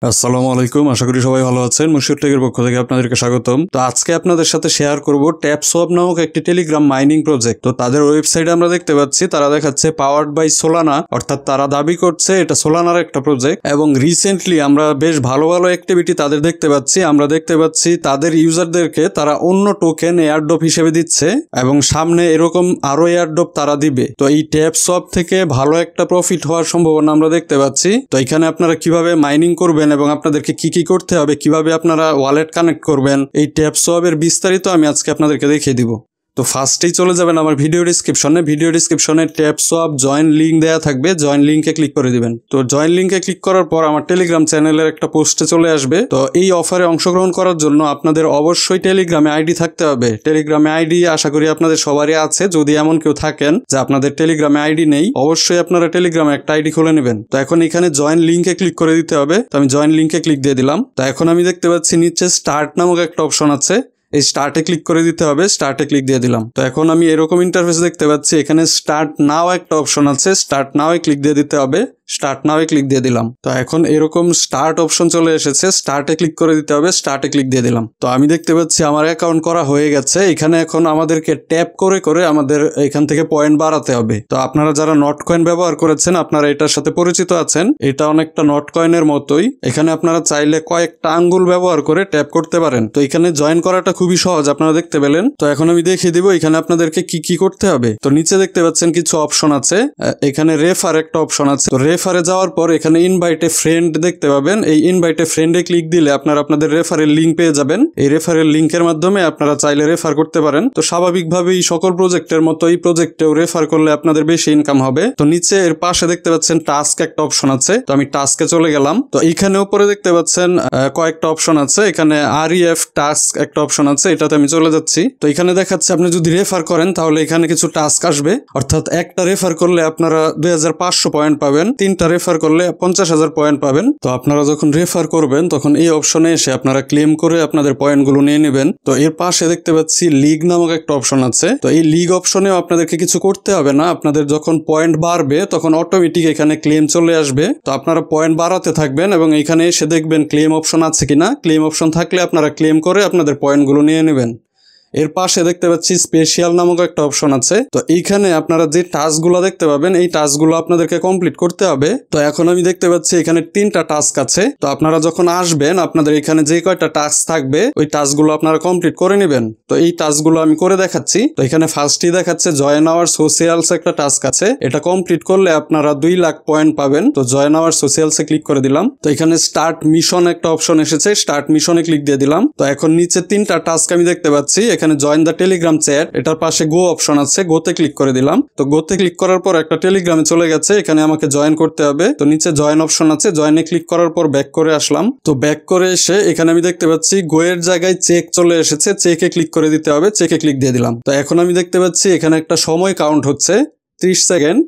আসসালামু আলাইকুম, আশা করি সবাই ভালো আছেন। মুশির টেকের পক্ষ থেকে আপনাদেরকে স্বাগতম। তো আজকে আপনাদের সাথে শেয়ার করব ট্যাপসোয়াপ নামক একটি টেলিগ্রাম মাইনিং প্রজেক্ট। তো তাদের ওয়েবসাইটে আমরা দেখতে পাচ্ছি তারা দেখাচ্ছে পাওয়ার্ড বাই সোলানা, অর্থাৎ তারা দাবি করছে এটা সোলানার একটা প্রজেক্ট। এবং রিসেন্টলি আমরা বেশ ভালো ভালো অ্যাক্টিভিটি তাদের দেখতে পাচ্ছি। আমরা দেখতে পাচ্ছি তাদের ইউজারদেরকে তারা অন্য টোকেন এয়ারড্রপ হিসেবে দিচ্ছে এবং সামনে এরকম আরো এয়ারড্রপ তারা দিবে। তো এই ট্যাপসোয়াপ থেকে ভালো একটা প্রফিট হওয়ার সম্ভাবনা আমরা দেখতে পাচ্ছি। তো এখানে আপনারা কিভাবে মাইনিং করবেন এবং আপনাদেরকে কি কি করতে হবে, কিভাবে আপনারা ওয়ালেট কানেক্ট করবেন, এই ট্যাপসোয়াপের বিস্তারিত আমি আজকে আপনাদেরকে দেখিয়ে দিব। তো ফার্স্টেই চলে যাবেন আমার ভিডিও ডিসক্রিপশনে ট্যাপসোয়াপ জয়েন লিঙ্ক দেওয়া থাকবে, জয়েন লিঙ্কে ক্লিক করে দিবেন। তো জয়েন লিঙ্কে ক্লিক করার পর আমার টেলিগ্রাম চ্যানেলের একটা পোস্টে চলে আসবে। তো এই অফারে অংশগ্রহণ করার জন্য আপনাদের অবশ্যই টেলিগ্রামে আইডি থাকতে হবে। টেলিগ্রামে আইডি আশা করি আপনাদের সবারই আছে। যদি এমন কেউ থাকেন যে আপনাদের টেলিগ্রামে আইডি নেই, অবশ্যই আপনারা টেলিগ্রামে একটা আইডি খুলে নেবেন। তো এখন এখানে জয়েন লিঙ্কে ক্লিক করে দিতে হবে। তো আমি জয়েন লিঙ্কে ক্লিক দিয়ে দিলাম। তো এখন আমি দেখতে পাচ্ছি নিচে স্টার্ট নামক একটা অপশন আছে, এই স্টার্টে ক্লিক করে দিতে হবে। স্টার্টে ক্লিক দিয়ে দিলাম। তো এখন আমি এরকম ইন্টারফেস দেখতে পাচ্ছি। এখানে স্টার্ট নাও একটা অপশন আছে, স্টার্ট নাও এ ক্লিক দিয়ে দিতে হবে। স্টার্ট নাও এ ক্লিক দিয়ে দিলাম। তো এখন এরকম স্টার্ট অপশন চলে এসেছে, স্টার্টে ক্লিক করে দিতে হবে। স্টার্টে ক্লিক দিয়ে দিলাম। তো আমি দেখতে পাচ্ছি আমার অ্যাকাউন্ট করা হয়ে গেছে। এখানে এখন আমাদেরকে ট্যাপ করে করে আমাদের এখান থেকে পয়েন্ট বাড়াতে হবে। তো আপনারা যারা নট কয়েন ব্যবহার করেছেন আপনারা এটার সাথে পরিচিত আছেন। এটা অনেকটা নট কয়েনের মতোই। এখানে আপনারা চাইলে কয়েকটা আঙ্গুল ব্যবহার করে ট্যাপ করতে পারেন। তো এখানে জয়েন করাটা খুবই সহজ, আপনারা দেখতে পেলেন। তো এখন আমি দেখিয়ে দিব এখানে আপনাদেরকে কি কি করতে হবে। তো নিচে দেখতে পাচ্ছেন কিছু অপশন আছে। এখানে রেফার একটা অপশন আছে। তো রেফারে যাওয়ার পর এখানে ইনভাইট এ ফ্রেন্ড দেখতে পাবেন। এই ইনভাইট এ ফ্রেন্ডে ক্লিক দিলে আপনারা আপনাদের রেফারের লিঙ্ক পেয়ে যাবেন। এই রেফারের লিঙ্কের মাধ্যমে আপনারা চাইলে রেফার করতে পারেন। তো স্বাভাবিকভাবেই সকল প্রজেক্টের মতো এই প্রজেক্টেও রেফার করলে আপনাদের বেশি ইনকাম হবে। তো নিচে এর পাশে দেখতে পাচ্ছেন টাস্ক একটা অপশন আছে। তো আমি টাস্কে চলে গেলাম। তো এখানে উপরে দেখতে পাচ্ছেন কয়েকটা অপশন আছে। এখানে আরইএফ টাস্ক একটা অপশন আছে, এটাতে আমি চলে যাচ্ছি। তো এখানে দেখাচ্ছে আপনি যদি রেফার করেন তাহলে এখানে কিছু টাস্ক আসবে। অর্থাৎ একটা রেফার করলে আপনারা 2500 পয়েন্ট পাবেন, 3টা রেফার করলে 50,000 পয়েন্ট পাবেন। তো আপনারা যখন রেফার করবেন তখন এই অপশনে এসে আপনারা ক্লেম করে আপনাদের পয়েন্টগুলো নিয়ে নেবেন। তো এর পাশে দেখতে পাচ্ছি লিগ নামক একটা অপশন আছে। তো এই লিগ অপশনেও আপনাদেরকে কিছু করতে হবে না। আপনাদের যখন পয়েন্ট বাড়বে তখন অটোমেটিক এখানে ক্লেম চলে আসবে। তো আপনারা পয়েন্ট বাড়াতে থাকবেন এবং এখানে এসে দেখবেন ক্লেম অপশন আছে কিনা। ক্লেম অপশন থাকলে আপনারা ক্লেম করে আপনাদের পয়েন্টগুলো নিয়ে নেবেন। এর পাশে দেখতে পাচ্ছি স্পেশাল নামক একটা অপশন আছে। তো এইখানে আপনারা যে টাস্কগুলো দেখতে পাবেন এই টাস্কগুলো আপনাদেরকে কমপ্লিট করতে হবে। তো এখন আমি দেখতে পাচ্ছি এখানে 3টা টাস্ক আছে। তো আপনারা যখন আসবেন আপনাদের এখানে যে কয়টা টাস্ক থাকবে ওই টাস্কগুলো আপনারা কমপ্লিট করে নেবেন। তো এই টাস্কগুলো আমি করে দেখাচ্ছি। তো এখানে ফার্স্টই দেখাচ্ছে জয়েন আওয়ার সোশিয়ালস একটা টাস্ক আছে। এটা কমপ্লিট করলে আপনারা 2 লাখ পয়েন্ট পাবেন। তো জয়েন আওয়ার সোশিয়ালসে ক্লিক করে দিলাম। তো এখানে স্টার্ট মিশন একটা অপশন এসেছে, স্টার্ট মিশনে ক্লিক দিয়ে দিলাম। তো এখন নিচে 3টা টাস্ক আমি দেখতে পাচ্ছি। এখানে জয়েন দ্য টেলিগ্রাম চ্যাট, এটার পাশে গো অপশন আছে, গোতে ক্লিক করে দিলাম। তো গোতে ক্লিক করার পর একটা টেলিগ্রামে চলে গেছে। এখানে আমাকে জয়েন করতে হবে। তো নিচে জয়েন অপশন আছে, জয়েনে ক্লিক করার পর ব্যাক করে আসলাম। তো ব্যাক করে এসে এখানে আমি দেখতে পাচ্ছি গো এর জায়গায় চেক চলে এসেছে, চেকে ক্লিক করে দিতে হবে। চেকে ক্লিক দিয়ে দিলাম। তো এখন আমি দেখতে পাচ্ছি এখানে একটা সময় কাউন্ট হচ্ছে 30 সেকেন্ড।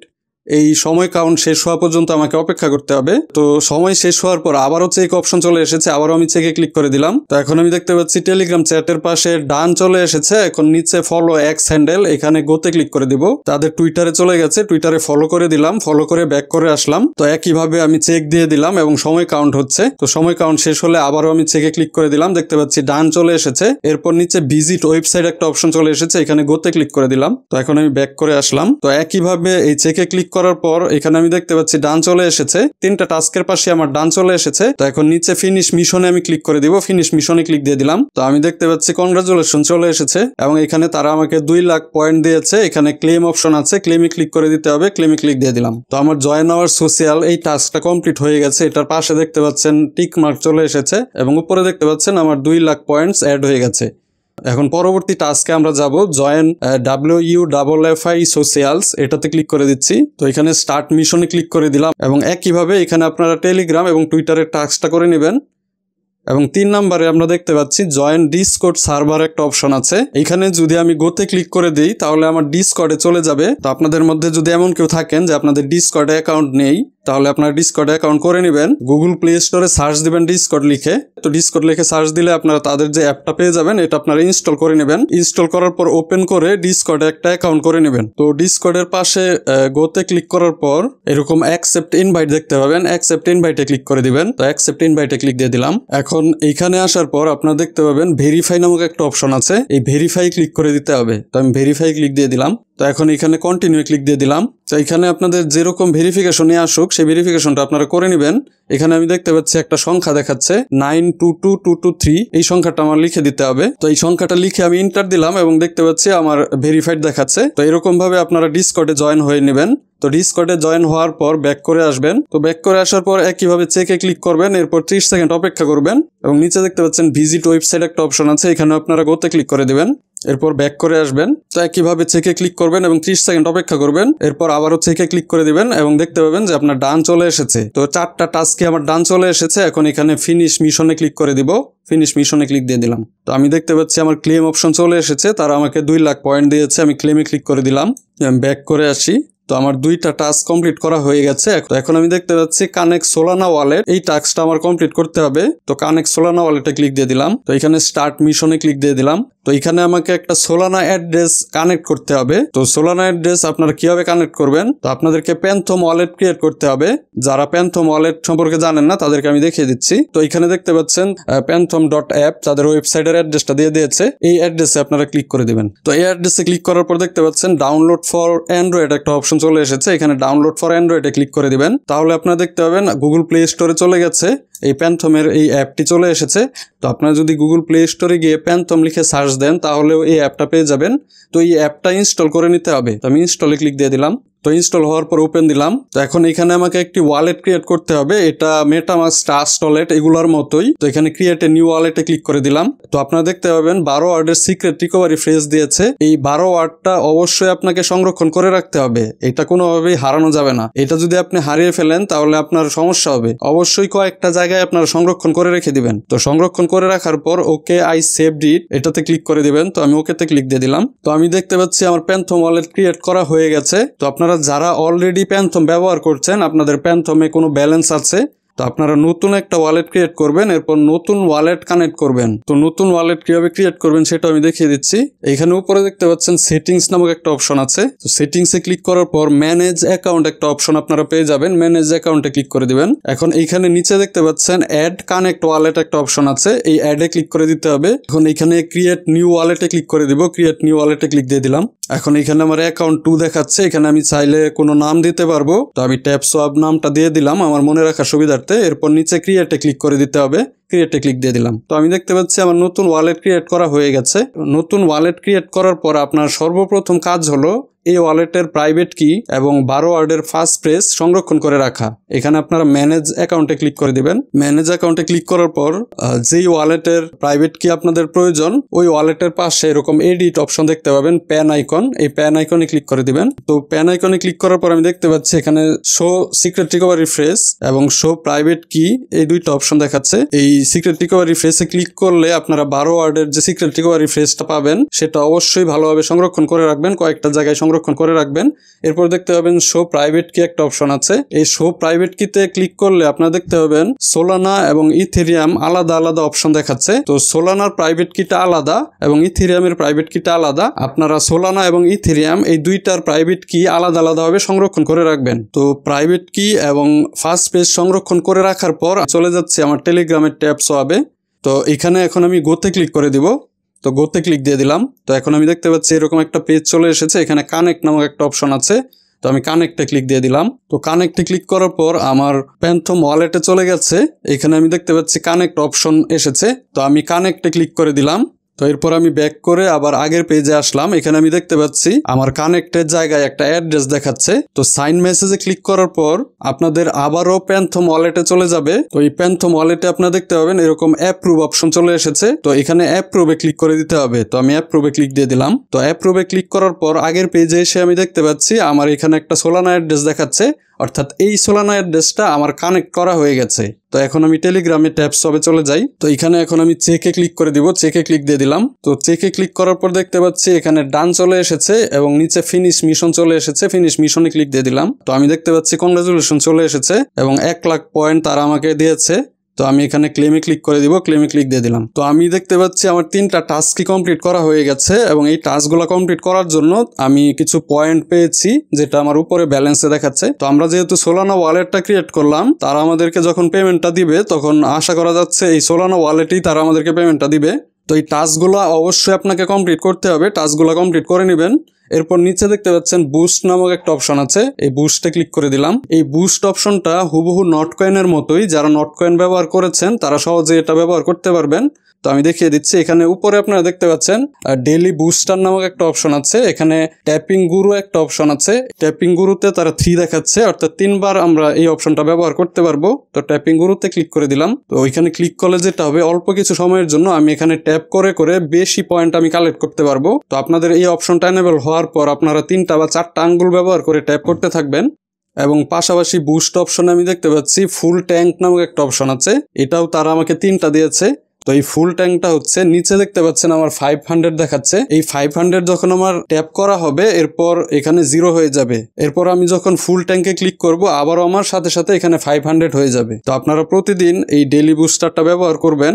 এই সময় কাউন্ট শেষ হওয়া পর্যন্ত আমাকে অপেক্ষা করতে হবে। তো সময় শেষ হওয়ার পর আবারও চেক অপশন চলে এসেছে, আবারও আমি চেকে ক্লিক করে দিলাম। তো এখন আমি দেখতে পাচ্ছি টেলিগ্রাম চ্যাটের পাশে ডান চলে এসেছে। এখন নিচে ফলো এক্স হ্যান্ডেল, এখানে গোতে ক্লিক করে দিব। তাদের টুইটারে চলে গেছে, টুইটারে ফলো করে দিলাম। ফলো করে ব্যাক করে আসলাম। তো একইভাবে আমি চেক দিয়ে দিলাম এবং সময় কাউন্ট হচ্ছে। তো সময় কাউন্ট শেষ হলে আবারও আমি চেকে ক্লিক করে দিলাম। দেখতে পাচ্ছি ডান চলে এসেছে। এরপর নিচে ভিজিট ওয়েবসাইট একটা অপশন চলে এসেছে, এখানে গোতে ক্লিক করে দিলাম। তো এখন আমি ব্যাক করে আসলাম। তো একইভাবে এই চেকে ক্লিক করার পর এখানে আমি দেখতে পাচ্ছি ডান চলে এসেছে। 3টা টাস্কের পাশে আমার ডান চলে এসেছে। তো এখন নিচে ফিনিশ মিশনে আমি ক্লিক করে দিব। ফিনিশ মিশনে ক্লিক দিয়ে দিলাম। তো আমি দেখতে পাচ্ছি কনগ্রাচুলেশন চলে এসেছে এবং এখানে তারা আমাকে 2 লাখ পয়েন্ট দিয়েছে। এখানে ক্লেম অপশন আছে, ক্লেমে ক্লিক করে দিতে হবে। ক্লেমে ক্লিক দিয়ে দিলাম। তো আমার জয়েন আওয়ার সোশিয়াল এই টাস্কটা কমপ্লিট হয়ে গেছে। এটার পাশে দেখতে পাচ্ছেন টিক মার্ক চলে এসেছে এবং উপরে দেখতে পাচ্ছেন আমার 2 লাখ পয়েন্টস অ্যাড হয়ে গেছে। এখন পরবর্তী টাস্কে আমরা যাব জয়েন WUFFI সোশিয়ালস, এটাতে ক্লিক করে দিচ্ছি। তো এখানে স্টার্ট মিশনে ক্লিক করে দিলাম এবং একইভাবে এখানে আপনারা টেলিগ্রাম এবং টুইটারের টাস্কটা করে নেবেন। এবং 3 নম্বরে আমরা দেখতে পাচ্ছি জয়েন ডিসকর্ড সার্ভার একটা অপশন আছে। এখানে যদি আমি গোতে ক্লিক করে দিই তাহলে আমার ডিসকর্ডে চলে যাবে। তো আপনাদের মধ্যে যদি এমন কেউ থাকেন যে আপনাদের ডিসকর্ডে অ্যাকাউন্ট নেই তাহলে আপনার ডিসকর্ড অ্যাকাউন্ট করে নেবেন। গুগল প্লে স্টোরে সার্চ দিবেন ডিসকর্ড লিখে। তো ডিসকর্ড লিখে সার্চ দিলে আপনারা তাদের যে অ্যাপটা পেয়ে যাবেন, এটা আপনারা ইনস্টল করে নেবেন। ইনস্টল করার পর ওপেন করে ডিসকর্ডে একটা অ্যাকাউন্ট করে নেবেন। তো ডিসকর্ডের পাশে গোতে ক্লিক করার পর এরকম অ্যাকসেপ্ট ইনভাইট দেখতে পাবেন। অ্যাকসেপ্ট ইনভাইটে ক্লিক করে দিবেন। তো অ্যাকসেপ্ট ইনভাইটে ক্লিক দিয়ে দিলাম। এখন এইখানে আসার পর আপনারা দেখতে পাবেন ভেরিফাই নামক একটা অপশন আছে। এই ভেরিফাই ক্লিক করে দিতে হবে। তো আমি ভেরিফাই ক্লিক দিয়ে দিলাম। তো এখন এখানে কন্টিনিউ ক্লিক দিয়ে দিলাম। তো এখানে আপনাদের যেরকম ভেরিফিকেশনই আসুক সেই ভেরিফিকেশনটা আপনারা করে নেবেন। এখানে আমি দেখতে পাচ্ছি একটা সংখ্যা দেখাচ্ছে 922223, এই সংখ্যাটা আমার লিখে দিতে হবে। তো এই সংখ্যাটা লিখে আমি এন্টার দিলাম এবং দেখতে পাচ্ছি আমার ভেরিফাইড দেখাচ্ছে। তো এরকম ভাবে আপনারা ডিসকর্ডে জয়েন হয়ে নেবেন। তো ডিসকর্ডে জয়েন হওয়ার পর ব্যাক করে আসবেন। তো ব্যাক করে আসার পর একইভাবে চেকে ক্লিক করবেন, এরপর 30 সেকেন্ড অপেক্ষা করবেন এবং নিচে দেখতে পাচ্ছেন ভিজিট ওয়েবসাইট একটা অপশন আছে, এখানে আপনারা গোতে ক্লিক করে দিবেন। এরপর ব্যাক করে আসবেন। তো একইভাবে চেকে ক্লিক করবেন এবং 30 সেকেন্ড অপেক্ষা করবেন। এরপর আবারও চেকে ক্লিক করে দিবেন এবং দেখতে পাবেন যে আপনার ডান চলে এসেছে। তো 4টা টাস্কে আমার ডান চলে এসেছে। এখন এখানে ফিনিশ মিশনে ক্লিক করে দিব। ফিনিশ মিশনে ক্লিক দিয়ে দিলাম। তো আমি দেখতে পাচ্ছি আমার ক্লেম অপশন চলে এসেছে, তারা আমাকে 2 লাখ পয়েন্ট দিয়েছে। আমি ক্লেমে ক্লিক করে দিলাম। আমি ব্যাক করে আসি। তো আমার 2টা টাস্ক কমপ্লিট করা হয়ে গেছে। এখন আমি দেখতে পাচ্ছি কানেক্ট সোলানা ওয়ালেট, এই টাস্কটা আমার কমপ্লিট করতে হবে। তো কানেক্ট সোলানা ওয়ালেটে ক্লিক দিয়ে দিলাম। তো এখানে স্টার্ট মিশনে ক্লিক দিয়ে দিলাম। তো এখানে আমাকে একটা সোলানা অ্যাড্রেস কানেক্ট করতে হবে। তো সোলানা অ্যাড্রেস আপনারা কিভাবে কানেক্ট করবেন? তো আপনাদেরকে প্যান্থম ওয়ালেট ক্রিয়েট করতে হবে। যারা প্যান্থম ওয়ালেট সম্পর্কে জানেন না তাদেরকে আমি দেখিয়ে দিচ্ছি। তো এখানে দেখতে পাচ্ছেন phantom.app, তাদের ওয়েবসাইটের অ্যাড্রেসটা দিয়ে দিয়েছে। এই অ্যাড্রেসে আপনারা ক্লিক করে দিবেন। তো এই অ্যাড্রেসে ক্লিক করার পর দেখতে পাচ্ছেন ডাউনলোড ফর অ্যান্ড্রয়েড একটা অপশন চলে এসেছে। এখানে ডাউনলোড ফর অ্যান্ড্রয়েডে ক্লিক করে দিবেন। তাহলে আপনারা দেখতে পাবেন গুগল প্লে স্টোরে চলে গেছে, এই প্যান্থমের এই অ্যাপটি চলে এসেছে। তো আপনারা যদি গুগল প্লে স্টোরে গিয়ে প্যান্থম লিখে সার্চ দেন তাহলেও এই অ্যাপটা পেয়ে যাবেন। তো এই অ্যাপটা ইনস্টল করে নিতে হবে। তো আমি ইনস্টলে ক্লিক দিয়ে দিলাম। তো ইনস্টল হওয়ার পর ওপেন দিলাম। তো এখন এখানে আমাকে একটি ওয়ালেট ক্রিয়েট করতে হবে। এটা মেটামাস্ক, ট্রাস্ট ওয়ালেট এগুলোর মতোই। তো এখানে ক্রিয়েট এ নিউ ওয়ালেটে ক্লিক করে দিলাম। তো আপনারা দেখতে পাবেন 12 ওয়ার্ডের সিক্রেট রিকভারি ফ্রেজ দিয়েছে। এই 12 ওয়ার্ডটা অবশ্যই আপনাকে সংরক্ষণ করে রাখতে হবে, এটা কোনোভাবেই হারানো যাবে না। এটা যদি আপনি হারিয়ে ফেলেন তাহলে আপনার সমস্যা হবে। অবশ্যই কয়েকটা জায়গায় আপনারা সংরক্ষণ করে রেখে দিবেন। তো সংরক্ষণ করে রাখার পর ওকে আই সেভড ইট এটাতে ক্লিক করে দিবেন। তো আমি ওকেতে ক্লিক দিয়ে দিলাম। তো আমি দেখতে পাচ্ছি আমার প্যান্থম ওয়ালেট ক্রিয়েট করা হয়ে গেছে। তো আপনারা যারা অলরেডি প্যান্থম ব্যবহার করছেন, আপনাদের প্যান্থমে কোনো ব্যালেন্স আছে, তো আপনারা নতুন একটা ওয়ালেট ক্রিয়েট করবেন, এরপর নতুন ওয়ালেট কানেক্ট করবেন। তো নতুন ওয়ালেট কিভাবে ক্রিয়েট করবেন সেটা আমি দেখিয়ে দিচ্ছি। এখানে উপরে দেখতে পাচ্ছেন সেটিংস নামক একটা অপশন আছে। তো সেটিংসে ক্লিক করার পর ম্যানেজ অ্যাকাউন্ট একটা অপশন আপনারা পেয়ে যাবেন। ম্যানেজ অ্যাকাউন্টে ক্লিক করে দিবেন। এখন এইখানে নিচে দেখতে পাচ্ছেন অ্যাড কানেক্ট ওয়ালেট একটা অপশন আছে, এই অ্যাডে ক্লিক করে দিতে হবে। এখন এখানে ক্রিয়েট নিউ ওয়ালেটে ক্লিক করে দিব। ক্রিয়েট নিউ ওয়ালেটে ক্লিক দিয়ে দিলাম। এখন এখানে আমার অ্যাকাউন্ট 2 দেখাচ্ছে। এখানে আমি চাইলে কোনো নাম দিতে পারবো। তো আমি ট্যাপসোয়াপ নামটা দিয়ে দিলাম আমার মনে রাখার সুবিধার্থে। এরপর নিচে ক্রিয়েটে ক্লিক করে দিতে হবে। ক্রিয়েটে ক্লিক দিয়ে দিলাম। তো আমি দেখতে পাচ্ছি আমার নতুন ওয়ালেট ক্রিয়েট করা হয়ে গেছে। নতুন ওয়ালেট ক্রিয়েট করার পর আপনার সর্বপ্রথম কাজ হলো এই ওয়ালেটের প্রাইভেট কি এবং 12 ওয়ার্ডের ফার্স্ট প্রেস সংরক্ষণ করে রাখা। এখানে আপনারা ম্যানেজ অ্যাকাউন্টে ক্লিক করে দিবেন। ম্যানেজ অ্যাকাউন্টে ক্লিক করার পর যেই ওয়ালেটের প্রাইভেট কি আপনাদের প্রয়োজন ওই ওয়ালেটের পাশে এরকম এডিট অপশন দেখতে পাবেন, প্যান আইকন, এই প্যান আইকনে ক্লিক করে দিবেন। তো প্যান আইকনে ক্লিক করার পর আমি দেখতে পাচ্ছি এখানে শো সিক্রেট রিকভারি ফ্রেজ এবং শো প্রাইভেট কি, এই 2টা অপশন দেখাচ্ছে। এই সিক্রেট রিকভারি ফ্রেজে ক্লিক করলে আপনারা 12 ওয়ার্ডের যে সিক্রেট রিকভারি ফ্রেজটা পাবেন সেটা অবশ্যই ভালোভাবে সংরক্ষণ করে রাখবেন, কয়েকটা জায়গায় সংরক্ষণ করে রাখবেন। এরপর দেখতে পাবেন শো প্রাইভেট কি একটা অপশন আছে। এই শো প্রাইভেট কিতে ক্লিক করলে আপনারা দেখতে পাবেন সোলানা এবং ইথেরিয়াম আলাদা আলাদা অপশন দেখাচ্ছে। তো সোলানার প্রাইভেট কিটা আলাদা এবং ইথেরিয়ামের প্রাইভেট কিটা আলাদা। আপনারা সোলানা এবং ইথেরিয়াম এই 2টার প্রাইভেট কি আলাদা আলাদাভাবে সংরক্ষণ করে রাখবেন। তো প্রাইভেট কি এবং ফার্স্ট পেজ সংরক্ষণ করে রাখার পর চলে যাচ্ছে আমার টেলিগ্রামের ট্যাপসোয়াপে। তো এখানে এখন আমি গোতে ক্লিক করে দিব। তো গোতে ক্লিক দিয়ে দিলাম। তো এখন আমি দেখতে পাচ্ছি এরকম একটা পেজ চলে এসেছে। এখানে কানেক্ট নামক একটা অপশন আছে। তো আমি কানেক্টে ক্লিক দিয়ে দিলাম। তো কানেক্টে ক্লিক করার পর আমার প্যান্থম ওয়ালেটে চলে গেছে। এখানে আমি দেখতে পাচ্ছি কানেক্ট অপশন এসেছে। তো আমি কানেক্টে ক্লিক করে দিলাম। তো এরপর আমি ব্যাক করে আবার আগের পেজে আসলাম। এখানে আমি দেখতে পাচ্ছি আমার কানেক্টের জায়গায় একটা অ্যাড্রেস দেখাচ্ছে। তো সাইন মেসেজে ক্লিক করার পর আপনাদের আবারও প্যান্থম ওয়ালেটে চলে যাবে। তো এই প্যান্থম ওয়ালেটে আপনারা দেখতে পাবেন এরকম অ্যাপ্রুভ অপশন চলে এসেছে। তো এখানে অ্যাপ্রুভে ক্লিক করে দিতে হবে। তো আমি অ্যাপ্রুভে ক্লিক দিয়ে দিলাম। তো অ্যাপ্রুভে ক্লিক করার পর আগের পেজে এসে আমি দেখতে পাচ্ছি আমার এখানে একটা সোলানা অ্যাড্রেস দেখাচ্ছে অর্থাৎ এই সোলানা অ্যাড্রেসটা আমার কানেক্ট করা হয়ে গেছে। তো এখন আমি টেলিগ্রামে ট্যাপস হবে চলে যাই। তো এখানে এখন আমি চেকে ক্লিক করে দিব, চেকে ক্লিক দিয়ে দিলাম। তো চেকে ক্লিক করার পর দেখতে পাচ্ছি এখানে ডান চলে এসেছে এবং নিচে ফিনিশ মিশন চলে এসেছে, ফিনিশ মিশনে ক্লিক দিয়ে দিলাম। তো আমি দেখতে পাচ্ছি কংগ্রাচুলেশন চলে এসেছে এবং 1 লাখ পয়েন্ট তারা আমাকে দিয়েছে। তো আমি এখানে ক্লেমে ক্লিক করে দিব, ক্লেমে ক্লিক দিয়ে দিলাম। তো আমি দেখতে পাচ্ছি আমার 3টা টাস্কই কমপ্লিট করা হয়ে গেছে এবং এই টাস্কগুলো কমপ্লিট করার জন্য আমি কিছু পয়েন্ট পেয়েছি যেটা আমার উপরে ব্যালেন্সে দেখাচ্ছে। তো আমরা যেহেতু সোলানা ওয়ালেটটা ক্রিয়েট করলাম, তারা আমাদেরকে যখন পেমেন্টটা দিবে তখন আশা করা যাচ্ছে এই সোলানা ওয়ালেটেই তারা আমাদেরকে পেমেন্টটা দিবে। তো এই টাস্কগুলো অবশ্যই আপনাকে কমপ্লিট করতে হবে, টাস্কগুলো কমপ্লিট করে নেবেন। এরপর নিচে দেখতে পাচ্ছেন বুস্ট নামক একটা অপশন আছে, এই বুস্টে ক্লিক করে দিলাম। এই বুস্ট অপশনটা হুবহু নটকয়েনের মতোই, যারা নটকয়েন ব্যবহার করেছেন তারা সহজে এটা ব্যবহার করতে পারবেন। তো আমি দেখিয়ে দিচ্ছি, এখানে উপরে আপনারা দেখতে পাচ্ছেন ডেইলি বুস্টার নামক একটা অপশন আছে, এখানে ট্যাপিং গুরু একটা অপশন আছে। ট্যাপিং গুরুতে তারা 3 দেখাচ্ছে, অর্থাৎ 3 বার আমরা এই অপশনটা ব্যবহার করতে পারবো। তো ট্যাপিং গুরুতে ক্লিক করে দিলাম। তো ওইখানে ক্লিক করলে যেটা হবে, অল্প কিছু সময়ের জন্য আমি এখানে ট্যাপ করে করে বেশি পয়েন্ট আমি কালেক্ট করতে পারবো। তো আপনাদের এই অপশনটা এনেবল হওয়ার পর আপনারা 3টা বা 4টা আঙ্গুল ব্যবহার করে ট্যাপ করতে থাকবেন। এবং পাশাপাশি বুস্ট অপশনে আমি দেখতে পাচ্ছি ফুল ট্যাঙ্ক নামক একটা অপশন আছে, এটাও তারা আমাকে 3টা দিয়েছে। তো এই ফুল ট্যাঙ্কটা হচ্ছে নিচে দেখতে পাচ্ছেন আমার 500 দেখাচ্ছে। এই 500 যখন আমার ট্যাপ করা হবে এরপর এখানে 0 হয়ে যাবে। এরপর আমি যখন ফুল ট্যাঙ্কে ক্লিক করব আবারও আমার সাথে সাথে এখানে 500 হয়ে যাবে। তো আপনারা প্রতিদিন এই ডেইলি বুস্টারটা ব্যবহার করবেন।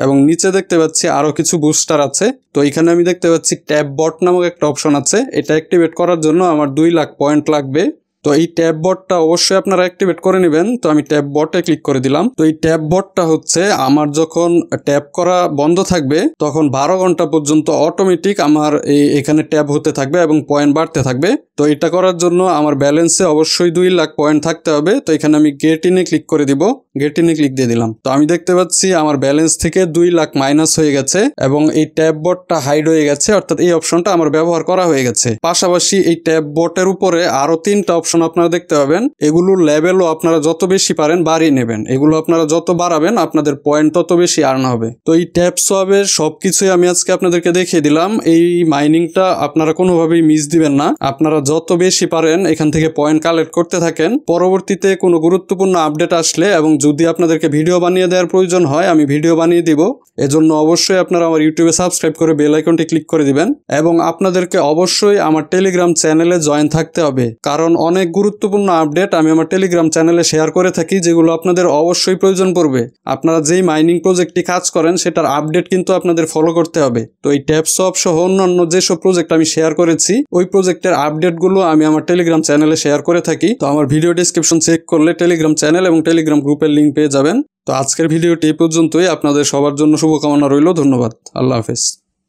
এবং নিচে দেখতে পাচ্ছি আরো কিছু বুস্টার আছে। তো এখানে আমি দেখতে পাচ্ছি ট্যাপ বট নামক একটা অপশন আছে, এটা অ্যাক্টিভেট করার জন্য আমার 2 লাখ পয়েন্ট লাগবে। তো এই ট্যাব বটটা অবশ্যই আপনারা অ্যাক্টিভেট করে নেবেন। তো আমি ট্যাব বটে ক্লিক করে দিলাম। তো এই ট্যাব বটটা হচ্ছে আমার যখন ট্যাপ করা বন্ধ থাকবে তখন 12 ঘন্টা পর্যন্ত অটোমেটিক আমার এখানে ট্যাব হতে থাকবে এবং পয়েন্ট বাড়তে থাকবে। তো এটা করার জন্য আমার ব্যালেন্সে অবশ্যই 2 লাখ পয়েন্ট থাকতে হবে। তো এখানে আমি গেট ইনে ক্লিক করে দিব, গেট ইনে ক্লিক দিয়ে দিলাম। তো আমি দেখতে পাচ্ছি আমার ব্যালেন্স থেকে 2 লাখ মাইনাস হয়ে গেছে এবং এই ট্যাব বটটা হাইড হয়ে গেছে, অর্থাৎ এই অপশনটা আমার ব্যবহার করা হয়ে গেছে। পাশাপাশি এই ট্যাব বটের উপরে আরো 3টা অপশন আপনারা দেখতে পাবেন, এগুলোর লেভেলও আপনারা যত বেশি পারেন বাড়িয়ে নেবেন। এগুলো আপনারা যত বাড়াবেন আপনাদের পয়েন্ট তত বেশি আর্ন হবে। তো এই ট্যাপ সোয়াবের সবকিছুই আমি আজকে আপনাদেরকে দেখিয়ে দিলাম। এই মাইনিংটা আপনারা কোনোভাবেই মিস দিবেন না, আপনারা যত বেশি পারেন এখান থেকে পয়েন্ট কালেক্ট করতে থাকেন। পরবর্তীতে কোনো গুরুত্বপূর্ণ আপডেট আসলে এবং যদি আপনাদেরকে ভিডিও বানিয়ে দেওয়ার প্রয়োজন হয় আমি ভিডিও বানিয়ে দিব। এজন্য অবশ্যই আপনারা আমার ইউটিউবে সাবস্ক্রাইব করে বেল আইকনটি ক্লিক করে দিবেন এবং আপনাদেরকে অবশ্যই আমার টেলিগ্রাম চ্যানেলে জয়েন থাকতে হবে, কারণ অনেক গুরুত্বপূর্ণ আপডেট আমি আমার টেলিগ্রাম চ্যানেলে শেয়ার করে থাকি যেগুলো আপনাদের অবশ্যই প্রয়োজন পড়বে। আপনারা যেই মাইনিং প্রজেক্টটি কাজ করেন সেটার আপডেট কিন্তু আপনাদের ফলো করতে হবে। তো এই ট্যাপসপ সহ অন্যান্য যেসব প্রজেক্ট আমি শেয়ার করেছি ওই প্রজেক্টের আপডেটগুলো আমি আমার টেলিগ্রাম চ্যানেলে শেয়ার করে থাকি। তো আমার ভিডিও ডেসক্রিপশন চেক করলে টেলিগ্রাম চ্যানেল এবং টেলিগ্রাম গ্রুপের লিঙ্ক পেয়ে যাবেন। তো আজকের ভিডিওটি এই পর্যন্তই। আপনাদের সবার জন্য শুভকামনা রইল। ধন্যবাদ। আল্লাহ হাফেজ।